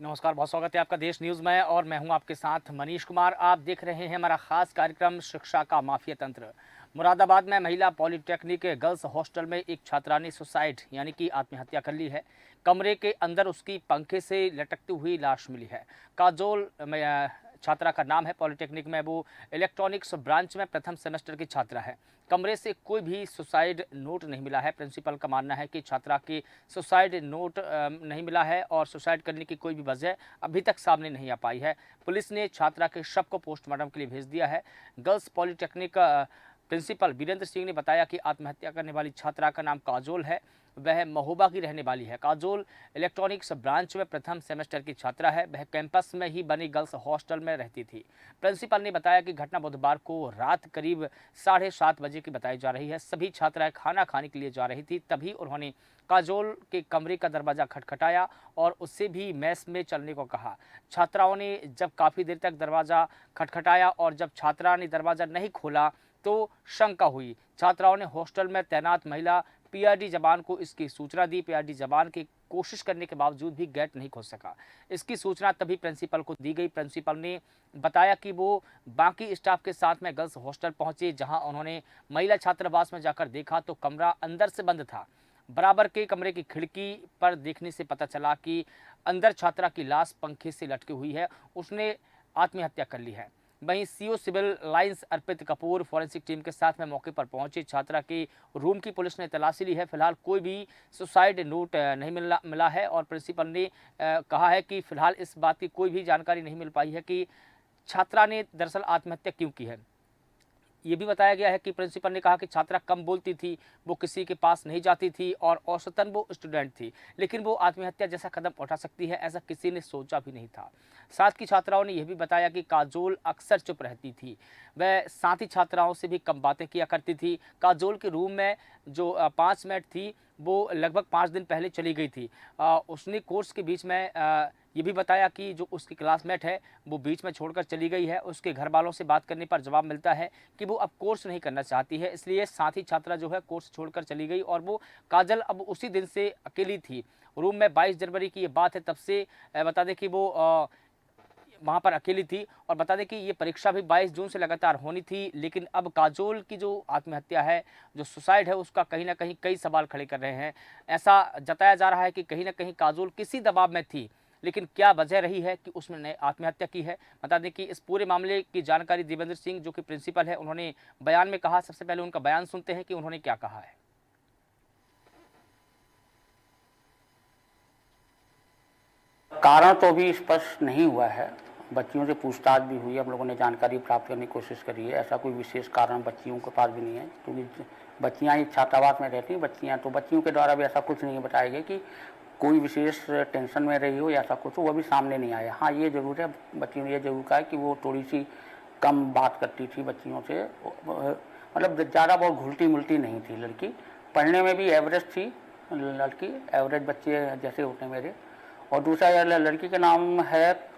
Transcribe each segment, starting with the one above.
नमस्कार, बहुत स्वागत है आपका देश न्यूज़ में और मैं हूं आपके साथ मनीष कुमार। आप देख रहे हैं हमारा खास कार्यक्रम शिक्षा का माफिया तंत्र। मुरादाबाद में महिला पॉलिटेक्निक गर्ल्स हॉस्टल में एक छात्रा ने सुसाइड यानी कि आत्महत्या कर ली है। कमरे के अंदर उसकी पंखे से लटकती हुई लाश मिली है। काजोल छात्रा का नाम है। पॉलिटेक्निक में वो इलेक्ट्रॉनिक्स ब्रांच में प्रथम सेमेस्टर की छात्रा है। कमरे से कोई भी सुसाइड नोट नहीं मिला है। प्रिंसिपल का मानना है कि छात्रा के सुसाइड नोट नहीं मिला है और सुसाइड करने की कोई भी वजह अभी तक सामने नहीं आ पाई है। पुलिस ने छात्रा के शव को पोस्टमार्टम के लिए भेज दिया है। Girls polytechnic principal Virendra Singh ने बताया कि आत्महत्या करने वाली छात्रा का नाम काजोल है। वह महोबा की रहने वाली है। काजोल इलेक्ट्रॉनिक्स ब्रांच में प्रथम सेमेस्टर की छात्रा है। वह कैंपस में ही बनी गर्ल्स हॉस्टल में रहती थी। प्रिंसिपल ने बताया कि घटना बुधवार को रात करीब 7:30 बजे की बताई जा रही है। सभी छात्राएं खाना खाने के लिए जा रही थी, तभी उन्होंने काजोल के कमरे का दरवाजा खटखटाया और उससे भी मेस में चलने को कहा। छात्राओं ने जब काफ़ी देर तक दरवाज़ा खटखटाया और जब छात्रा ने दरवाज़ा नहीं खोला तो शंका हुई। छात्राओं ने हॉस्टल में तैनात महिला पीआरडी जवान को इसकी सूचना दी। पीआरडी जवान की कोशिश करने के बावजूद भी गेट नहीं खोल सका। इसकी सूचना तभी प्रिंसिपल को दी गई। प्रिंसिपल ने बताया कि वो बाकी स्टाफ के साथ में गर्ल्स हॉस्टल पहुंचे, जहां उन्होंने महिला छात्रावास में जाकर देखा तो कमरा अंदर से बंद था। बराबर के कमरे की खिड़की पर देखने से पता चला कि अंदर छात्रा की लाश पंखे से लटकी हुई है। उसने आत्महत्या कर ली है। वहीं सीओ सिविल लाइंस अर्पित कपूर फॉरेंसिक टीम के साथ में मौके पर पहुंचे। छात्रा के रूम की पुलिस ने तलाशी ली है। फिलहाल कोई भी सुसाइड नोट नहीं मिला है और प्रिंसिपल ने कहा है कि फिलहाल इस बात की कोई भी जानकारी नहीं मिल पाई है कि छात्रा ने दरअसल आत्महत्या क्यों की है। ये भी बताया गया है कि प्रिंसिपल ने कहा कि छात्रा कम बोलती थी, वो किसी के पास नहीं जाती थी और औसतन वो स्टूडेंट थी, लेकिन वो आत्महत्या जैसा कदम उठा सकती है ऐसा किसी ने सोचा भी नहीं था। साथ की छात्राओं ने यह भी बताया कि काजोल अक्सर चुप रहती थी। वह साथी छात्राओं से भी कम बातें किया करती थी। काजोल के रूम में जो 5 मिनट थी वो लगभग 5 दिन पहले चली गई थी। उसने कोर्स के बीच में ये भी बताया कि जो उसकी क्लासमेट है वो बीच में छोड़कर चली गई है। उसके घर वालों से बात करने पर जवाब मिलता है कि वो अब कोर्स नहीं करना चाहती है, इसलिए साथी छात्रा जो है कोर्स छोड़कर चली गई और वो काजल अब उसी दिन से अकेली थी। रूम में 22 जनवरी की ये बात है, तब से बता दें कि वो वहाँ पर अकेली थी। और बता दें कि ये परीक्षा भी 22 जून से लगातार होनी थी, लेकिन अब काजोल की जो आत्महत्या है, जो सुसाइड है, उसका कहीं न कहीं कई सवाल खड़े कर रहे हैं। ऐसा जताया जा रहा है कि कहीं न कहीं काजोल किसी दबाव में थी, लेकिन क्या वजह रही है कि उसने आत्महत्या की है। बता दें कि इस पूरे मामले की जानकारी देवेंद्र सिंह जो कि प्रिंसिपल है उन्होंने बयान में कहा। सबसे पहले उनका बयान सुनते हैं कि उन्होंने क्या कहा है। कारण तो अभी स्पष्ट नहीं हुआ है। बच्चियों से पूछताछ भी हुई, हम लोगों ने जानकारी प्राप्त करने की कोशिश करी है। ऐसा कोई विशेष कारण बच्चियों के पास भी नहीं है, क्योंकि बच्चियां ही छात्रावास में रहती हैं बच्चियां, तो बच्चियों के द्वारा भी ऐसा कुछ नहीं बताया गया कि कोई विशेष टेंशन में रही हो या ऐसा कुछ हो, वो भी सामने नहीं आया। हाँ, ये जरूर है, बच्चियों ने ये जरूर कहा कि वो थोड़ी सी कम बात करती थी बच्चियों से, मतलब ज़्यादा बहुत घुलती मुलती नहीं थी लड़की। पढ़ने में भी एवरेज थी लड़की, एवरेज बच्चे जैसे होते हैं मेरे। और दूसरा लड़की का नाम है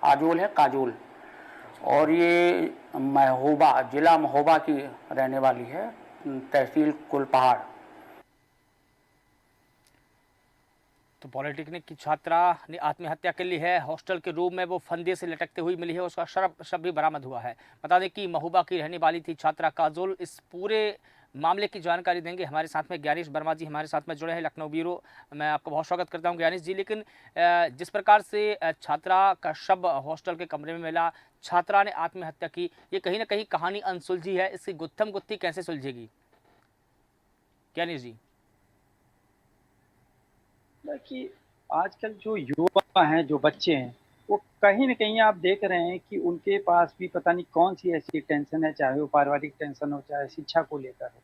आजोल है, काजोल। और ये महोबा, जिला महोबा की रहने वाली है, तहसील कुलपहाड़। तो पॉलिटेक्निक की छात्रा ने आत्महत्या कर ली है। हॉस्टल के रूम में वो फंदे से लटकते हुई मिली है। उसका शव भी बरामद हुआ है। बता दें कि महोबा की रहने वाली थी छात्रा काजोल। इस पूरे मामले की जानकारी देंगे हमारे साथ में ज्ञानेश वर्मा जी हमारे साथ में जुड़े हैं, लखनऊ ब्यूरो। मैं आपका बहुत स्वागत करता हूं ज्ञानेश जी। लेकिन जिस प्रकार से छात्रा का शव हॉस्टल के कमरे में मिला, छात्रा ने आत्महत्या की, ये कहीं ना कहीं कहानी अनसुलझी है। इसकी गुत्थम गुत्थी कैसे सुलझेगी ज्ञानेश जी? कि आजकल जो युवा हैं, जो बच्चे हैं, वो कहीं न कहीं आप देख रहे हैं कि उनके पास भी पता नहीं कौन-सी ऐसी टेंशन है, चाहे वो पारिवारिक टेंशन हो, चाहे शिक्षा को लेकर हो,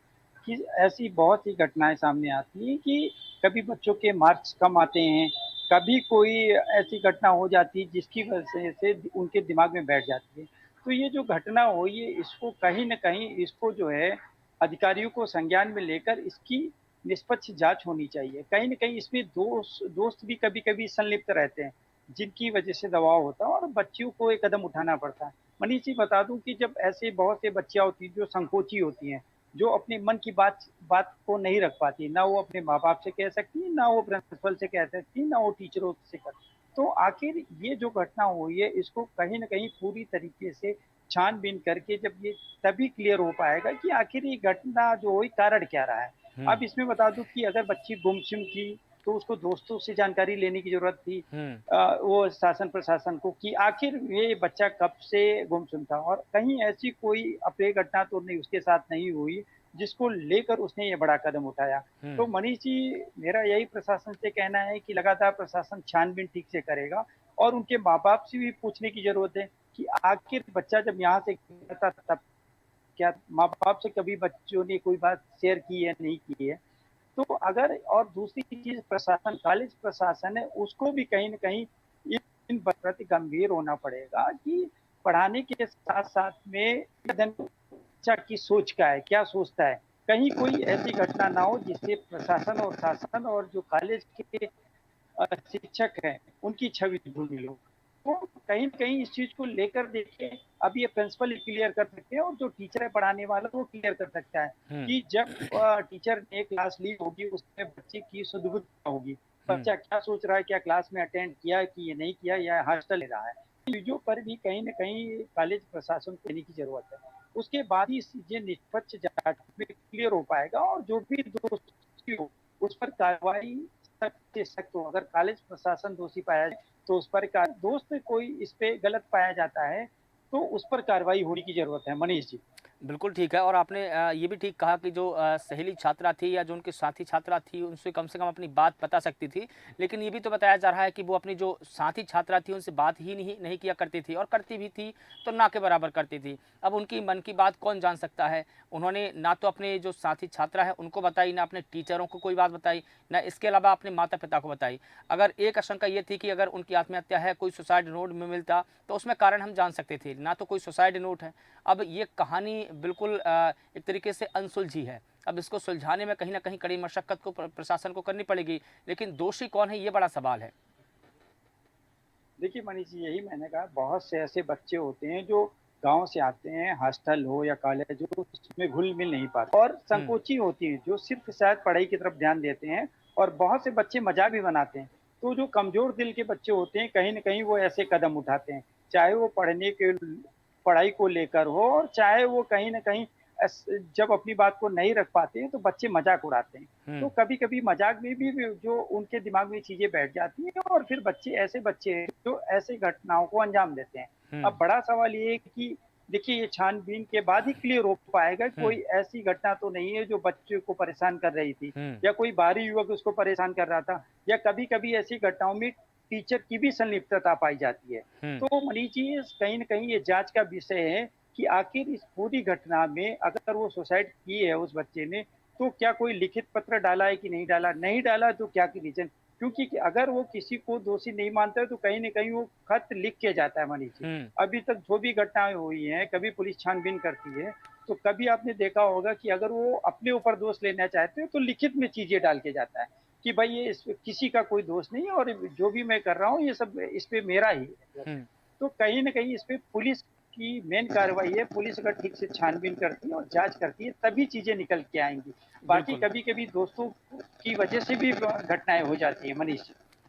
कि ऐसी बहुत सी घटनाएँ सामने आती हैं कि कभी बच्चों के मार्क्स कम आते हैं, कभी कोई ऐसी घटना हो जाती है जिसकी वजह से उनके दिमाग में बैठ जाती है। तो ये जो घटना हुई है, इसको कहीं न कहीं इसको जो है अधिकारियों को संज्ञान में लेकर इसकी निष्पक्ष जांच होनी चाहिए। कहीं न कहीं इसमें दोस्त भी कभी-कभी संलिप्त रहते हैं, जिनकी वजह से दबाव होता है और बच्चियों को एक कदम उठाना पड़ता है। मनीष जी, बता दूँ कि जब ऐसे बहुत से बच्चियाँ होती हैं जो संकोची होती हैं, जो अपने मन की बात बात को नहीं रख पाती, ना वो अपने माँ बाप से कह सकती है, ना वो प्रिंसिपल से कह सकती है, ना वो टीचरों से कर। तो आखिर ये जो घटना हुई है, इसको कहीं ना कहीं पूरी तरीके से छानबीन करके जब ये तभी क्लियर हो पाएगा कि आखिर ये घटना जो हुई कारण क्या रहा है। हम्म। अब इसमें बता दूं कि अगर बच्ची गुमसुम थी तो उसको दोस्तों से जानकारी लेने की जरूरत थी। हम्म। वो शासन प्रशासन को कि आखिर ये बच्चा कब से गुमसुम था और कहीं ऐसी कोई अप्रिय घटना तो नहीं उसके साथ नहीं हुई जिसको लेकर उसने ये बड़ा कदम उठाया। तो हम्म। मनीष जी, मेरा यही प्रशासन से कहना है कि लगातार प्रशासन छानबीन ठीक से करेगा और उनके माँ बाप से भी पूछने की जरूरत है कि आखिर बच्चा जब यहाँ से गया था तब क्या माँ बाप से कभी बच्चों ने कोई बात शेयर की है नहीं की है। तो अगर और दूसरी चीज प्रशासन, कॉलेज प्रशासन है, उसको भी कहीं न कहीं इन प्रति गंभीर होना पड़ेगा कि पढ़ाने के साथ-साथ में बच्चा की सोच क्या है, क्या सोचता है? कहीं कोई ऐसी घटना ना हो जिससे प्रशासन और शासन और जो कॉलेज के शिक्षक हैं, उनकी छवि धूमिल हो। तो कहीं न कहीं इस चीज़ को लेकर देखिए, अब ये प्रिंसिपल ही क्लियर कर सकते हैं और जो टीचर है पढ़ाने वाला वो क्लियर कर सकता है हम्म। कि जब टीचर ने क्लास ली होगी उसमें बच्चे की सुध-बुध क्या होगी? हम्म। बच्चा क्या सोच रहा है, क्या क्लास में अटेंड किया कि ये नहीं किया या हॉस्टल ले रहा है? चीज़ों पर भी कहीं न कहीं कॉलेज प्रशासन को देने की ज़रूरत है। उसके बाद ही चीज़ें निष्पक्ष जाँच में क्लियर हो पाएगा और जो भी दोषी हो, उस पर कार्रवाई सख्त से सख्त हो। अगर कॉलेज प्रशासन दोषी पाया जाए तो उस पर दोस्त कोई इस पे गलत पाया जाता है तो उस पर कार्रवाई होने की जरूरत है मनीष जी। बिल्कुल ठीक है और आपने ये भी ठीक कहा कि जो सहेली छात्रा थी या जो उनकी साथी छात्रा थी उनसे कम से कम अपनी बात बता सकती थी। लेकिन ये भी तो बताया जा रहा है कि वो अपनी जो साथी छात्रा थी उनसे बात ही नहीं नहीं किया करती थी और करती भी थी तो ना के बराबर करती थी। अब उनकी मन की बात कौन जान सकता है? उन्होंने ना तो अपने जो साथी छात्रा है उनको बताई, ना अपने टीचरों को कोई बात बताई, ना इसके अलावा अपने माता-पिता को बताई। अगर एक आशंका ये थी कि अगर उनकी आत्महत्या है, कोई सुसाइड नोट में मिलता तो उसमें कारण हम जान सकते थे, ना तो कोई सुसाइड नोट है। अब ये कहानी बिल्कुल एक तरीके से अनसुलझी है। अब इसको सुलझाने में कहीं न कहीं कड़ी मशक्कत को प्रशासन को करनी पड़ेगी, लेकिन दोषी कौन है ये बड़ा सवाल है। देखिए मनीष जी, यही मैंने कहा बहुत से ऐसे बच्चे होते हैं जो गांव से आते हैं, हॉस्टल हो या कॉलेज हो उसमें घुल मिल नहीं पाते और हुँ। संकोची होती हैं जो सिर्फ शायद पढ़ाई की तरफ ध्यान देते हैं और बहुत से बच्चे मजा भी बनाते हैं। तो जो कमजोर दिल के बच्चे होते हैं कहीं ना कहीं वो ऐसे कदम उठाते हैं, चाहे वो पढ़ाई को लेकर हो और चाहे वो कहीं ना कहीं जब अपनी बात को नहीं रख पाते हैं तो बच्चे मजाक उड़ाते हैं। तो हुँ। कभी-कभी मज़ाक में भी जो उनके दिमाग में चीज़ें बैठ जाती हैं और फिर ऐसे बच्चे हैं जो ऐसी घटनाओं को अंजाम देते हैं। हुँ। अब बड़ा सवाल ये है कि देखिए ये छानबीन के बाद ही क्लियर हो पाएगा कि हुँ। कोई ऐसी घटना तो नहीं है जो बच्चे को परेशान कर रही थी हुँ। या कोई बाहरी युवक उसको परेशान कर रहा था या कभी-कभी ऐसी घटनाओं में टीचर की भी संलिप्तता पाई जाती है। हुँ। तो मनीष जी, कहीं न कहीं ये जाँच का विषय है कि आखिर इस पूरी घटना में अगर वो सुसाइड की है उस बच्चे ने, तो क्या कोई लिखित पत्र डाला है कि नहीं डाला? नहीं डाला तो क्या की रीज़न? क्योंकि कि अगर वो किसी को दोषी नहीं मानता है तो कहीं न कहीं वो खत लिख के जाता है मनीष जी। हुँ। अभी तक जो भी घटनाएँ हुई हैं, कभी पुलिस छानबीन करती है, तो कभी आपने देखा होगा कि अगर वो अपने ऊपर दोष लेना चाहते हैं तो लिखित में चीज़ें डाल के जाता है, कि भाई ये इस किसी का कोई दोष नहीं है और जो भी मैं कर रहा हूँ ये सब इस पे मेरा ही है। हुँ। तो कहीं न कहीं इसपे पुलिस की मेन कार्रवाई है, पुलिस अगर ठीक से छानबीन करती है और जाँच करती है, तभी चीज़ें निकल के आएँगी। बाकी बिल्कुल। कभी-कभी दोस्तों की वजह से भी घटनाएँ हो जाती हैं मनीष।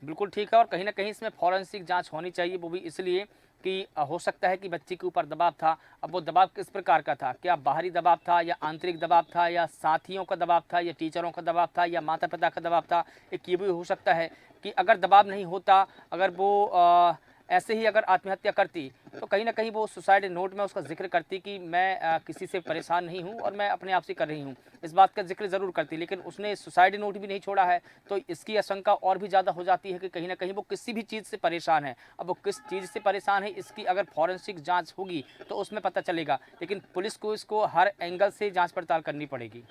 बिल्कुल ठीक है और कहीं न कहीं इसमें फ़ॉरेंसिक जाँच होनी चाहिए, वो भी इसलिए कि हो सकता है कि बच्ची के ऊपर दबाव था। अब वो दबाव किस प्रकार का था? क्या बाहरी दबाव था या आंतरिक दबाव था या साथियों का दबाव था या टीचरों का दबाव था या माता-पिता का दबाव था? एक ये भी हो सकता है कि अगर दबाव नहीं होता, अगर वो ऐसे ही अगर आत्महत्या करती, तो कहीं न कहीं वो सुसाइड नोट में उसका ज़िक्र करती कि मैं किसी से परेशान नहीं हूँ और मैं अपने आप से कर रही हूँ। इस बात का ज़िक्र ज़रूर करती, लेकिन उसने सुसाइड नोट भी नहीं छोड़ा है, तो इसकी आशंका और भी ज़्यादा हो जाती है कि कहीं न कहीं वो किसी भी चीज़ से परेशान है। अब वो किस चीज़ से परेशान है, इसकी अगर फ़ॉरेंसिक जाँच होगी, तो उसमें पता चलेगा। लेकिन पुलिस को इसको हर एंगल से जाँच-पड़ताल करनी पड़ेगी।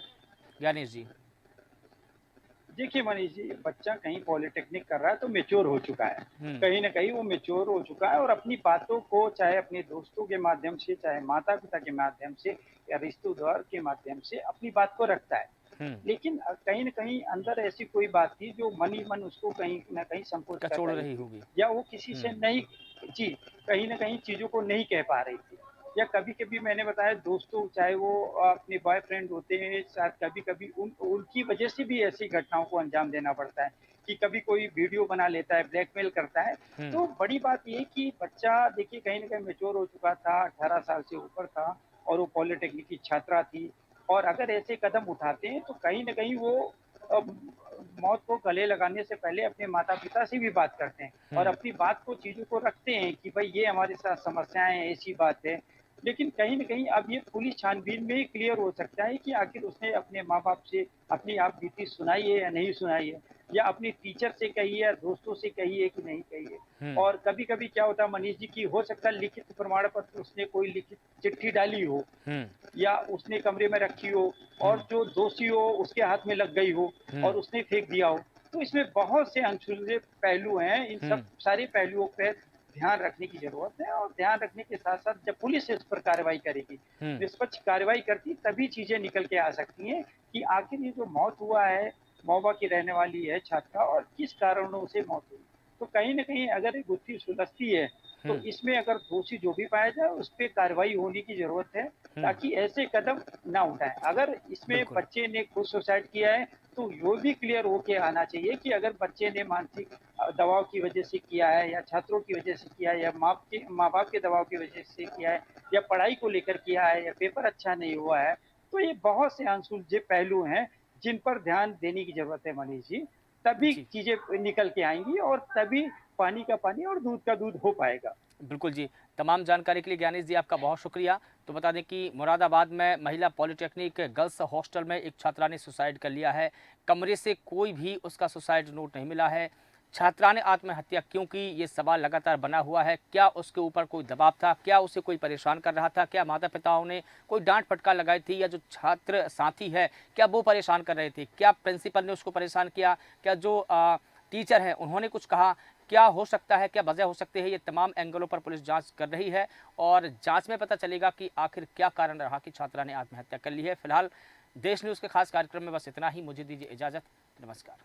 ज्ञानेश जी। देखिए मनीष जी, बच्चा कहीं पॉलिटेक्निक कर रहा है तो मैच्योर हो चुका है। हुँ। कहीं न कहीं वो मैच्योर हो चुका है और अपनी बातों को चाहे अपने दोस्तों के माध्यम से, चाहे माता-पिता के माध्यम से या रिश्तेदार के माध्यम से अपनी बात को रखता है। हुँ। लेकिन कहीं न कहीं अंदर ऐसी कोई बात थी जो मन ही मन उसको कहीं न कहीं संकोच कर कचोड़ रही रही थी होगी। या वो किसी से हुँ। नहीं जी, कहीं न कहीं चीज़ों को नहीं कह पा रही थी या कभी-कभी मैंने बताया दोस्तों चाहे वो अपने बॉयफ्रेंड होते हैं, शायद कभी-कभी उनकी वजह से भी ऐसी घटनाओं को अंजाम देना पड़ता है कि कभी कोई वीडियो बना लेता है, ब्लैकमेल करता है। हम्म। तो बड़ी बात ये है कि बच्चा देखिए कहीं न कहीं मैच्योर हो चुका था, 18 साल से ऊपर था और वो पॉलिटेक्निक की छात्रा थी और अगर ऐसे कदम उठाते हैं तो कहीं न कहीं वो अ, मौत को गले लगाने से पहले अपने माता-पिता से भी बात करते हैं और हम्म। अपनी बात को चीज़ों को रखते हैं कि भई ये हमारे साथ समस्याएँ हैं, ऐसी बात है। लेकिन कहीं न कहीं अब ये पुलिस छानबीन में ही क्लियर हो सकता है कि आखिर उसने अपने माँ-बाप से अपनी आप बीती सुनाई है या नहीं सुनाई है या अपने टीचर से कही है या दोस्तों से कही है कि नहीं कही है। हम्म। और कभी-कभी क्या होता है मनीष जी कि हो सकता है लिखित प्रमाण पत्र उसने कोई लिखित चिट्ठी डाली हो हम्म। या उसने कमरे में रखी हो और हम्म। जो दोषी हो उसके हाथ में लग गई हो और हम्म। उसने फेंक दिया हो। तो इसमें बहुत से अनसुलझे पहलू हैं, इन सब हम्म। सारे पहलुओं पे ध्यान रखने की ज़रूरत है और ध्यान रखने के साथ-साथ जब पुलिस इस पर कार्रवाई करेगी, हम्म। निष्पक्ष कार्रवाई करती तभी चीज़ें निकल के आ सकती हैं कि आखिर ये जो मौत हुआ है, महोबा की रहने वाली है छात्रा और किस कारणों से मौत हुई। तो कहीं न कहीं अगर ये गुत्थी सुलझती है, तो हम्म। इसमें अगर दोषी जो भी पाया जाए उस पे कार्रवाई होने की ज़रूरत है, हम्म। ताकि ऐसे कदम ना उठाएँ। अगर इसमें बिल्कुल। बच्चे ने खुद सुसाइड किया है, तो ये भी क्लियर होके आना चाहिए कि अगर बच्चे ने मानसिक दबाव की वजह से किया है या छात्रों की वजह से किया है या माँ-बाप के दबाव की वजह से किया है या पढ़ाई को लेकर किया है या पेपर अच्छा नहीं हुआ है, तो ये बहुत से अनसुलझे पहलू हैं, जिन पर ध्यान देने की ज़रूरत है मनीष जी। तभी जी। चीज़ें निकल के आएँगी और तभी पानी का पानी और दूध का दूध हो पाएगा। बिल्कुल जी। तमाम जानकारी के लिए ज्ञानेश जी आपका बहुत शुक्रिया। तो बता दें कि मुरादाबाद में महिला पॉलिटेक्निक गर्ल्स हॉस्टल में एक छात्रा ने सुसाइड कर लिया है। कमरे से कोई भी उसका सुसाइड नोट नहीं मिला है। छात्रा ने आत्महत्या क्यों की, ये सवाल लगातार बना हुआ है। क्या उसके ऊपर कोई दबाव था? क्या उसे कोई परेशान कर रहा था? क्या माता-पिताओं ने कोई डाँट-फटकार लगाई थी या जो छात्र साथी है, क्या वो परेशान कर रहे थे? क्या प्रिंसिपल ने उसको परेशान किया? क्या जो टीचर हैं उन्होंने कुछ कहा? क्या हो सकता है, क्या वजह हो सकती है, ये तमाम एंगलों पर पुलिस जांच कर रही है और जांच में पता चलेगा कि आखिर क्या कारण रहा कि छात्रा ने आत्महत्या कर ली है। फिलहाल देश न्यूज़ के खास कार्यक्रम में बस इतना ही। मुझे दीजिए इजाज़त। नमस्कार।